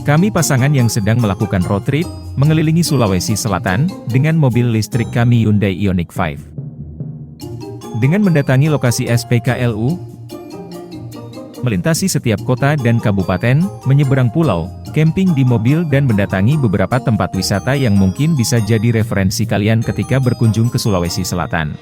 Kami pasangan yang sedang melakukan road trip, mengelilingi Sulawesi Selatan, dengan mobil listrik kami Hyundai Ioniq 5. Dengan mendatangi lokasi SPKLU, melintasi setiap kota dan kabupaten, menyeberang pulau, camping di mobil dan mendatangi beberapa tempat wisata yang mungkin bisa jadi referensi kalian ketika berkunjung ke Sulawesi Selatan.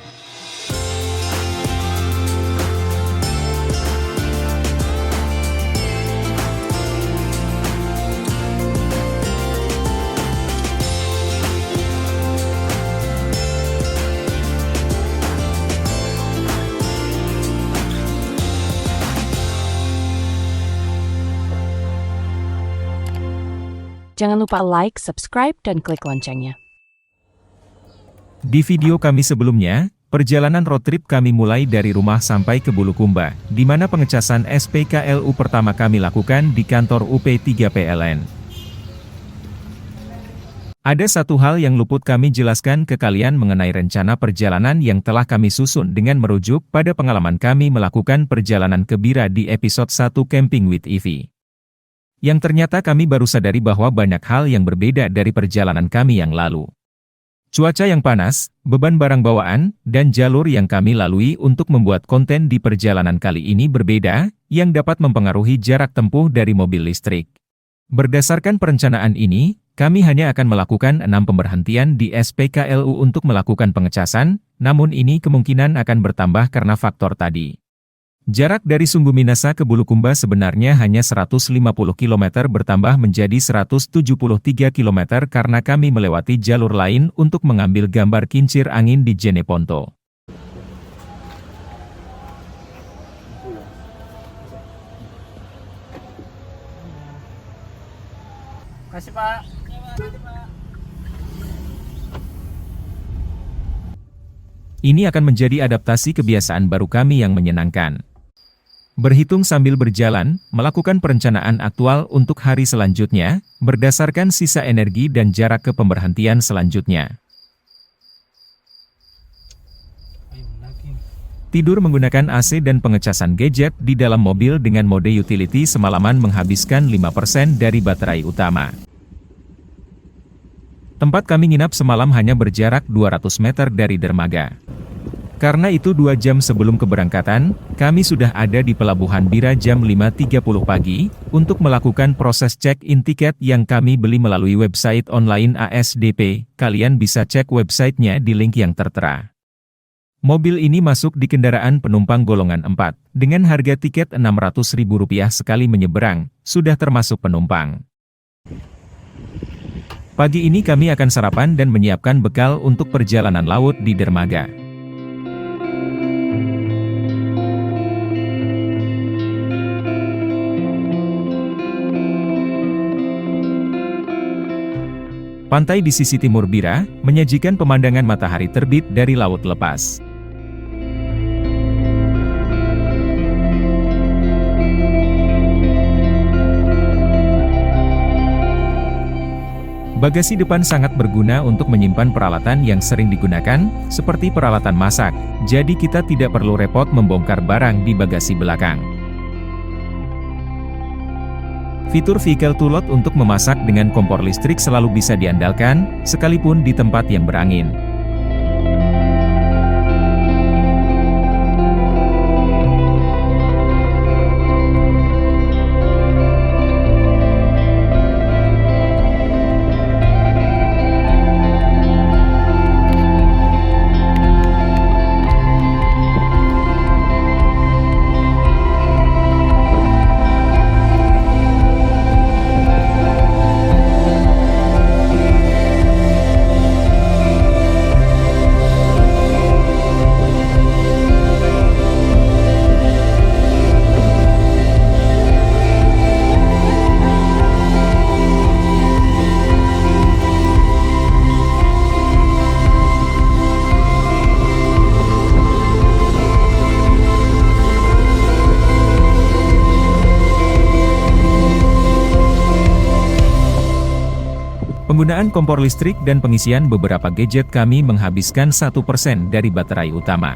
Jangan lupa like, subscribe, dan klik loncengnya. Di video kami sebelumnya, perjalanan road trip kami mulai dari rumah sampai ke Bulukumba, di mana pengecasan SPKLU pertama kami lakukan di kantor UP3 PLN. Ada satu hal yang luput kami jelaskan ke kalian mengenai rencana perjalanan yang telah kami susun dengan merujuk pada pengalaman kami melakukan perjalanan ke Bira di episode 1 Camping with Ivy. Yang ternyata kami baru sadari bahwa banyak hal yang berbeda dari perjalanan kami yang lalu. Cuaca yang panas, beban barang bawaan, dan jalur yang kami lalui untuk membuat konten di perjalanan kali ini berbeda, yang dapat mempengaruhi jarak tempuh dari mobil listrik. Berdasarkan perencanaan ini, kami hanya akan melakukan 6 pemberhentian di SPKLU untuk melakukan pengecasan, namun ini kemungkinan akan bertambah karena faktor tadi. Jarak dari Sumbu Minasa ke Bulukumba sebenarnya hanya 150 km bertambah menjadi 173 km karena kami melewati jalur lain untuk mengambil gambar kincir angin di Jeneponto. Kasih Pak. Ini akan menjadi adaptasi kebiasaan baru kami yang menyenangkan. Berhitung sambil berjalan, melakukan perencanaan aktual untuk hari selanjutnya, berdasarkan sisa energi dan jarak ke pemberhentian selanjutnya. Tidur menggunakan AC dan pengecasan gadget di dalam mobil dengan mode utility semalaman menghabiskan 5% dari baterai utama. Tempat kami nginap semalam hanya berjarak 200 meter dari dermaga. Karena itu 2 jam sebelum keberangkatan, kami sudah ada di Pelabuhan Bira jam 5.30 pagi, untuk melakukan proses check-in tiket yang kami beli melalui website online ASDP, kalian bisa cek websitenya di link yang tertera. Mobil ini masuk di kendaraan penumpang golongan 4, dengan harga tiket Rp600.000 sekali menyeberang, sudah termasuk penumpang. Pagi ini kami akan sarapan dan menyiapkan bekal untuk perjalanan laut di dermaga. Pantai di sisi timur Bira, menyajikan pemandangan matahari terbit dari laut lepas. Bagasi depan sangat berguna untuk menyimpan peralatan yang sering digunakan, seperti peralatan masak, jadi kita tidak perlu repot membongkar barang di bagasi belakang. Fitur Vehicle to Load untuk memasak dengan kompor listrik selalu bisa diandalkan, sekalipun di tempat yang berangin. Penggunaan kompor listrik dan pengisian beberapa gadget kami menghabiskan 1% dari baterai utama.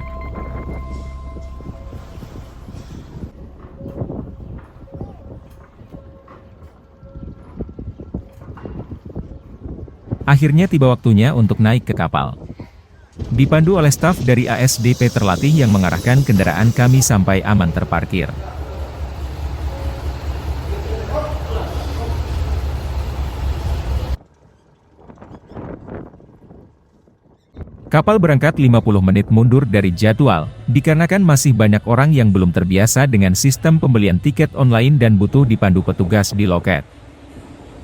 Akhirnya tiba waktunya untuk naik ke kapal. Dipandu oleh staf dari ASDP terlatih yang mengarahkan kendaraan kami sampai aman terparkir. Kapal berangkat 50 menit mundur dari jadwal, dikarenakan masih banyak orang yang belum terbiasa dengan sistem pembelian tiket online dan butuh dipandu petugas di loket.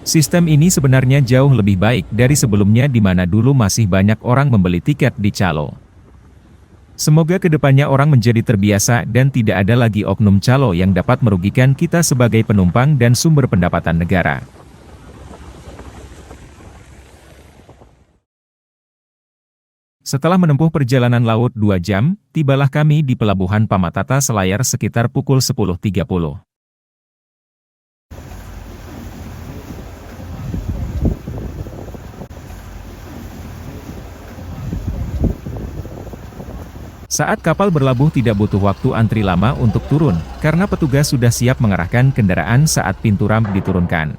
Sistem ini sebenarnya jauh lebih baik dari sebelumnya di mana dulu masih banyak orang membeli tiket di calo. Semoga kedepannya orang menjadi terbiasa dan tidak ada lagi oknum calo yang dapat merugikan kita sebagai penumpang dan sumber pendapatan negara. Setelah menempuh perjalanan laut 2 jam, tibalah kami di Pelabuhan Pamatata Selayar sekitar pukul 10.30. Saat kapal berlabuh tidak butuh waktu antri lama untuk turun, karena petugas sudah siap mengarahkan kendaraan saat pintu ramp diturunkan.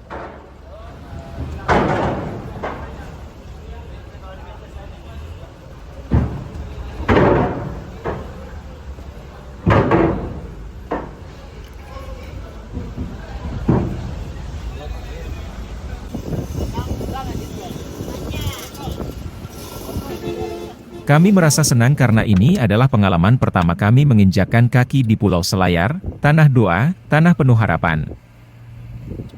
Kami merasa senang karena ini adalah pengalaman pertama kami menginjakkan kaki di Pulau Selayar, tanah doa, tanah penuh harapan.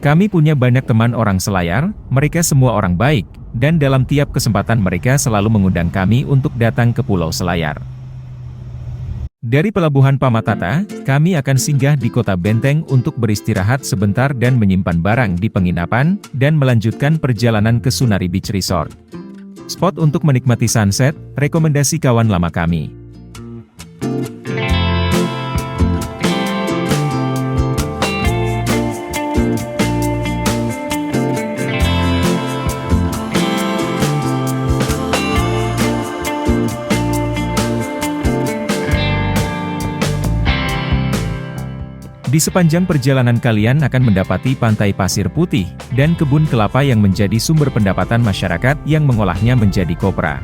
Kami punya banyak teman orang Selayar, mereka semua orang baik, dan dalam tiap kesempatan mereka selalu mengundang kami untuk datang ke Pulau Selayar. Dari Pelabuhan Pamatata, kami akan singgah di Kota Benteng untuk beristirahat sebentar dan menyimpan barang di penginapan, dan melanjutkan perjalanan ke Sunari Beach Resort. Spot untuk menikmati sunset, rekomendasi kawan lama kami. Di sepanjang perjalanan kalian akan mendapati pantai pasir putih, dan kebun kelapa yang menjadi sumber pendapatan masyarakat yang mengolahnya menjadi kopra.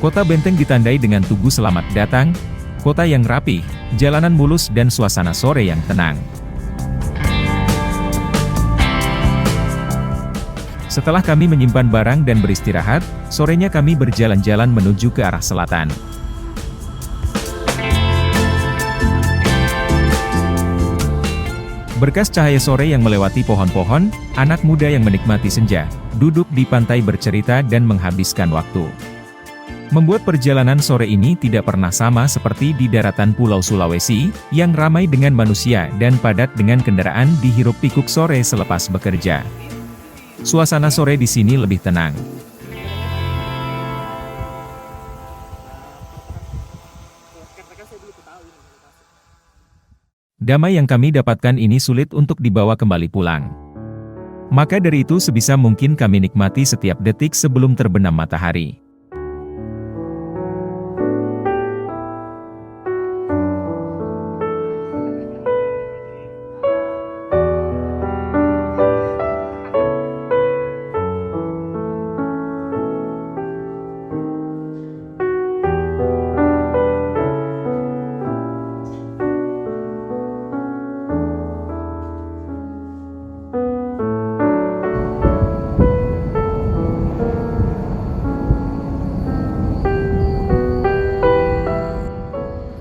Kota Benteng ditandai dengan tugu selamat datang, kota yang rapih, jalanan mulus dan suasana sore yang tenang. Setelah kami menyimpan barang dan beristirahat, sorenya kami berjalan-jalan menuju ke arah selatan. Berkas cahaya sore yang melewati pohon-pohon, anak muda yang menikmati senja, duduk di pantai bercerita dan menghabiskan waktu. Membuat perjalanan sore ini tidak pernah sama seperti di daratan Pulau Sulawesi, yang ramai dengan manusia dan padat dengan kendaraan di hiruk-pikuk sore selepas bekerja. Suasana sore di sini lebih tenang. Damai yang kami dapatkan ini sulit untuk dibawa kembali pulang. Maka dari itu sebisa mungkin kami nikmati setiap detik sebelum terbenam matahari.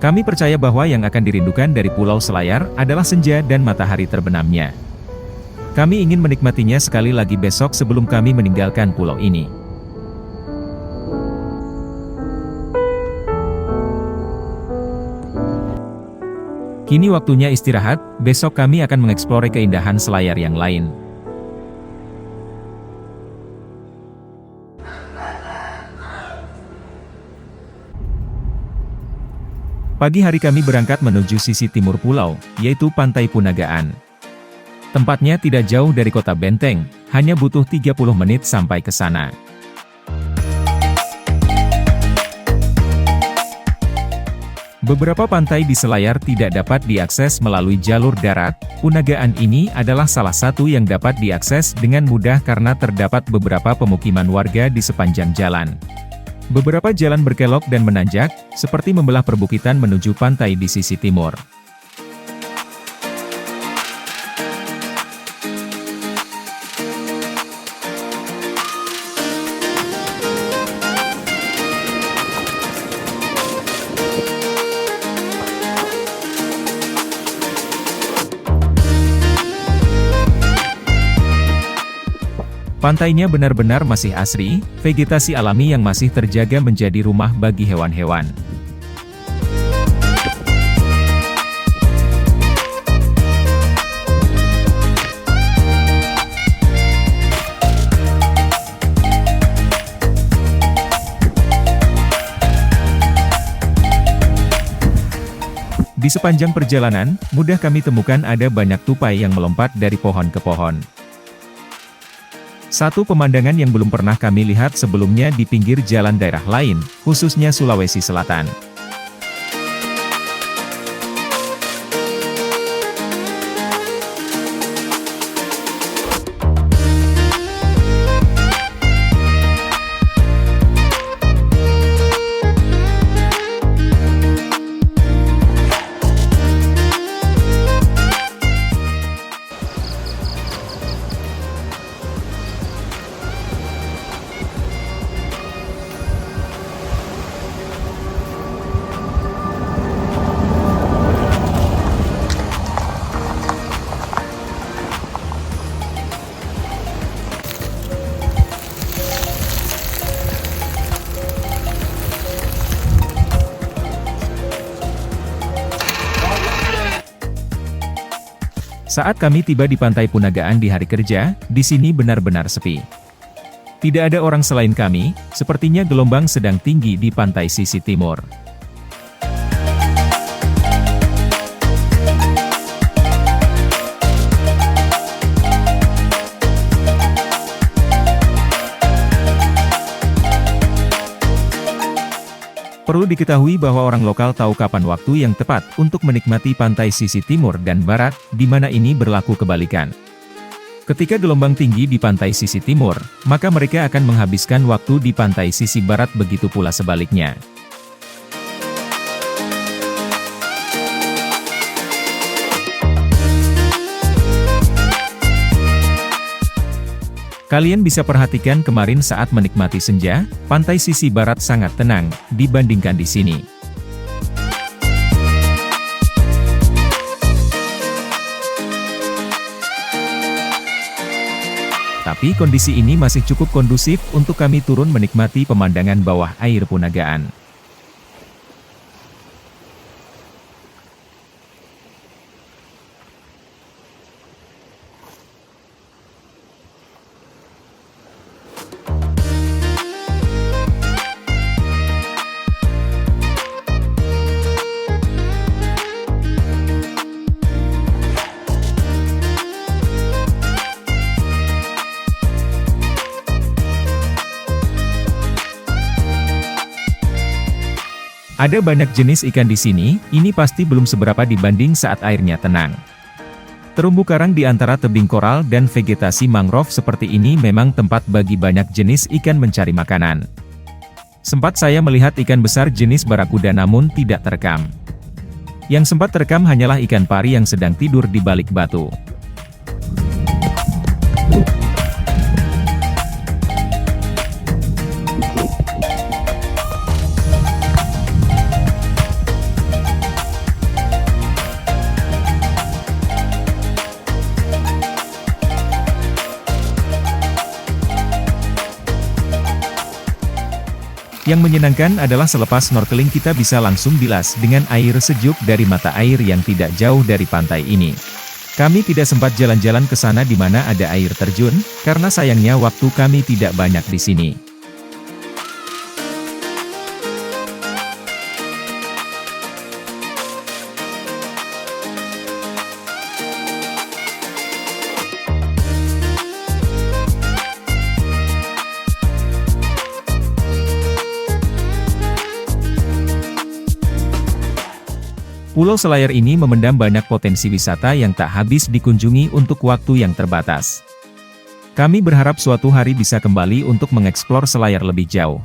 Kami percaya bahwa yang akan dirindukan dari Pulau Selayar adalah senja dan matahari terbenamnya. Kami ingin menikmatinya sekali lagi besok sebelum kami meninggalkan pulau ini. Kini waktunya istirahat, besok kami akan mengeksplor keindahan Selayar yang lain. Pagi hari kami berangkat menuju sisi timur pulau, yaitu Pantai Punagaan. Tempatnya tidak jauh dari kota Benteng, hanya butuh 30 menit sampai ke sana. Beberapa pantai di Selayar tidak dapat diakses melalui jalur darat. Punagaan ini adalah salah satu yang dapat diakses dengan mudah karena terdapat beberapa pemukiman warga di sepanjang jalan. Beberapa jalan berkelok dan menanjak, seperti membelah perbukitan menuju pantai di sisi timur. Pantainya benar-benar masih asri, vegetasi alami yang masih terjaga menjadi rumah bagi hewan-hewan. Di sepanjang perjalanan, mudah kami temukan ada banyak tupai yang melompat dari pohon ke pohon. Satu pemandangan yang belum pernah kami lihat sebelumnya di pinggir jalan daerah lain, khususnya Sulawesi Selatan. Saat kami tiba di Pantai Punagaan di hari kerja, di sini benar-benar sepi. Tidak ada orang selain kami, sepertinya gelombang sedang tinggi di pantai sisi timur. Perlu diketahui bahwa orang lokal tahu kapan waktu yang tepat untuk menikmati pantai sisi timur dan barat, di mana ini berlaku kebalikan. Ketika gelombang tinggi di pantai sisi timur, maka mereka akan menghabiskan waktu di pantai sisi barat, begitu pula sebaliknya. Kalian bisa perhatikan kemarin saat menikmati senja, pantai sisi barat sangat tenang, dibandingkan di sini. Tapi kondisi ini masih cukup kondusif untuk kami turun menikmati pemandangan bawah air Punagaan. Ada banyak jenis ikan di sini, ini pasti belum seberapa dibanding saat airnya tenang. Terumbu karang di antara tebing koral dan vegetasi mangrove seperti ini memang tempat bagi banyak jenis ikan mencari makanan. Sempat saya melihat ikan besar jenis barakuda namun tidak terekam. Yang sempat terekam hanyalah ikan pari yang sedang tidur di balik batu. Yang menyenangkan adalah selepas snorkeling kita bisa langsung bilas dengan air sejuk dari mata air yang tidak jauh dari pantai ini. Kami tidak sempat jalan-jalan ke sana di mana ada air terjun, karena sayangnya waktu kami tidak banyak di sini. Pulau Selayar ini memendam banyak potensi wisata yang tak habis dikunjungi untuk waktu yang terbatas. Kami berharap suatu hari bisa kembali untuk mengeksplor Selayar lebih jauh.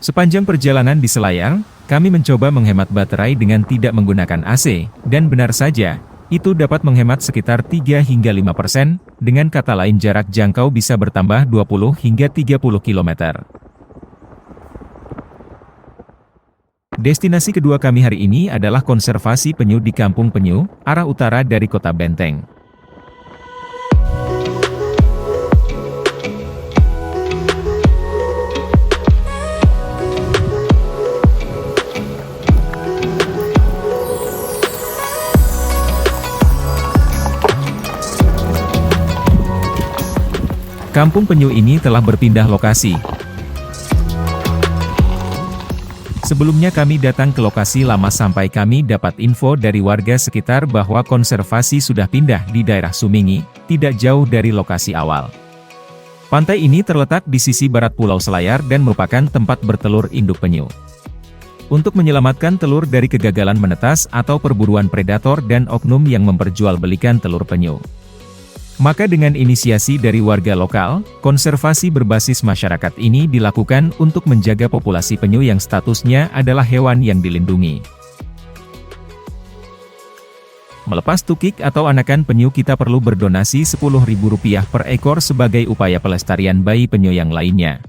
Sepanjang perjalanan di Selayar, kami mencoba menghemat baterai dengan tidak menggunakan AC, dan benar saja, itu dapat menghemat sekitar 3 hingga 5%, dengan kata lain jarak jangkau bisa bertambah 20 hingga 30 km. Destinasi kedua kami hari ini adalah konservasi penyu di Kampung Penyu, arah utara dari Kota Benteng. Kampung Penyu ini telah berpindah lokasi. Sebelumnya kami datang ke lokasi lama sampai kami dapat info dari warga sekitar bahwa konservasi sudah pindah di daerah Sumingi, tidak jauh dari lokasi awal. Pantai ini terletak di sisi barat Pulau Selayar dan merupakan tempat bertelur induk penyu. Untuk menyelamatkan telur dari kegagalan menetas atau perburuan predator dan oknum yang memperjualbelikan telur penyu, maka dengan inisiasi dari warga lokal, konservasi berbasis masyarakat ini dilakukan untuk menjaga populasi penyu yang statusnya adalah hewan yang dilindungi. Melepas tukik atau anakan penyu kita perlu berdonasi Rp10.000 per ekor sebagai upaya pelestarian bayi penyu yang lainnya.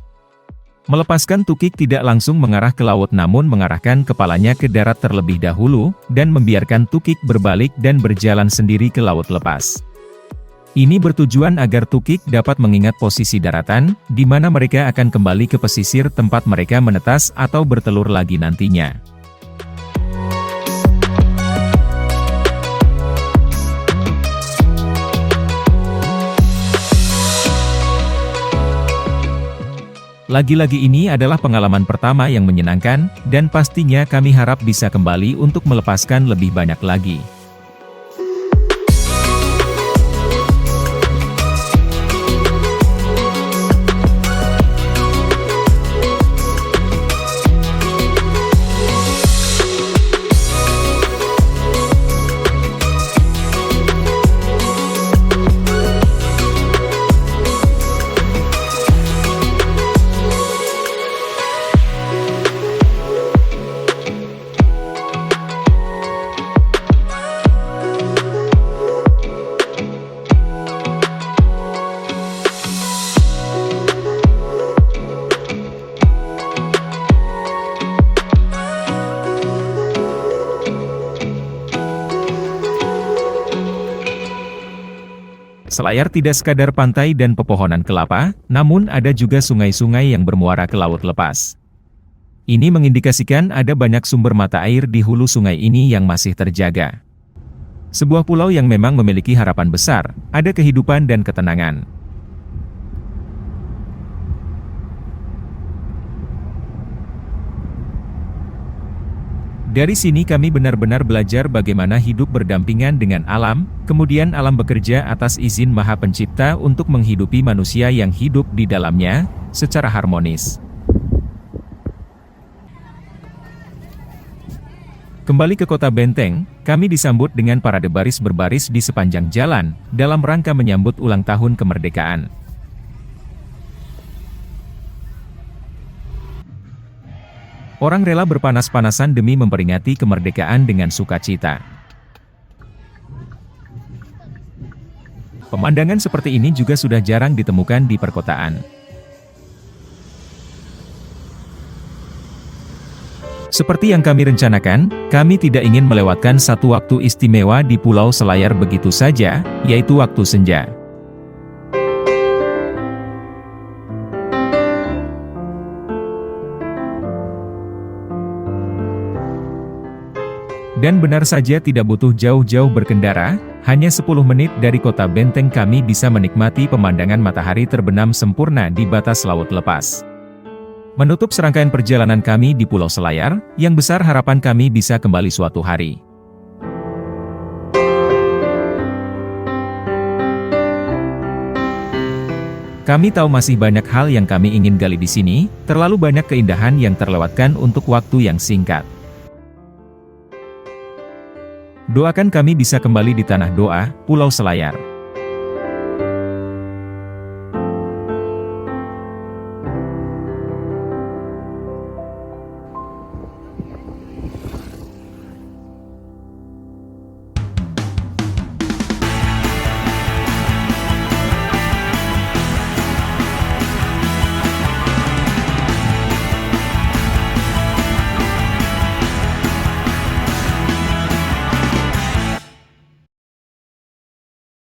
Melepaskan tukik tidak langsung mengarah ke laut namun mengarahkan kepalanya ke darat terlebih dahulu, dan membiarkan tukik berbalik dan berjalan sendiri ke laut lepas. Ini bertujuan agar tukik dapat mengingat posisi daratan, di mana mereka akan kembali ke pesisir tempat mereka menetas atau bertelur lagi nantinya. Lagi-lagi ini adalah pengalaman pertama yang menyenangkan, dan pastinya kami harap bisa kembali untuk melepaskan lebih banyak lagi. Selayar tidak sekadar pantai dan pepohonan kelapa, namun ada juga sungai-sungai yang bermuara ke laut lepas. Ini mengindikasikan ada banyak sumber mata air di hulu sungai ini yang masih terjaga. Sebuah pulau yang memang memiliki harapan besar, ada kehidupan dan ketenangan. Dari sini kami benar-benar belajar bagaimana hidup berdampingan dengan alam, kemudian alam bekerja atas izin Maha Pencipta untuk menghidupi manusia yang hidup di dalamnya, secara harmonis. Kembali ke Kota Benteng, kami disambut dengan parade baris berbaris di sepanjang jalan, dalam rangka menyambut ulang tahun kemerdekaan. Orang rela berpanas-panasan demi memperingati kemerdekaan dengan sukacita. Pemandangan seperti ini juga sudah jarang ditemukan di perkotaan. Seperti yang kami rencanakan, kami tidak ingin melewatkan satu waktu istimewa di Pulau Selayar begitu saja, yaitu waktu senja. Dan benar saja tidak butuh jauh-jauh berkendara, hanya 10 menit dari Kota Benteng kami bisa menikmati pemandangan matahari terbenam sempurna di batas laut lepas. Menutup serangkaian perjalanan kami di Pulau Selayar, yang besar harapan kami bisa kembali suatu hari. Kami tahu masih banyak hal yang kami ingin gali di sini, terlalu banyak keindahan yang terlewatkan untuk waktu yang singkat. Doakan kami bisa kembali di tanah doa, Pulau Selayar.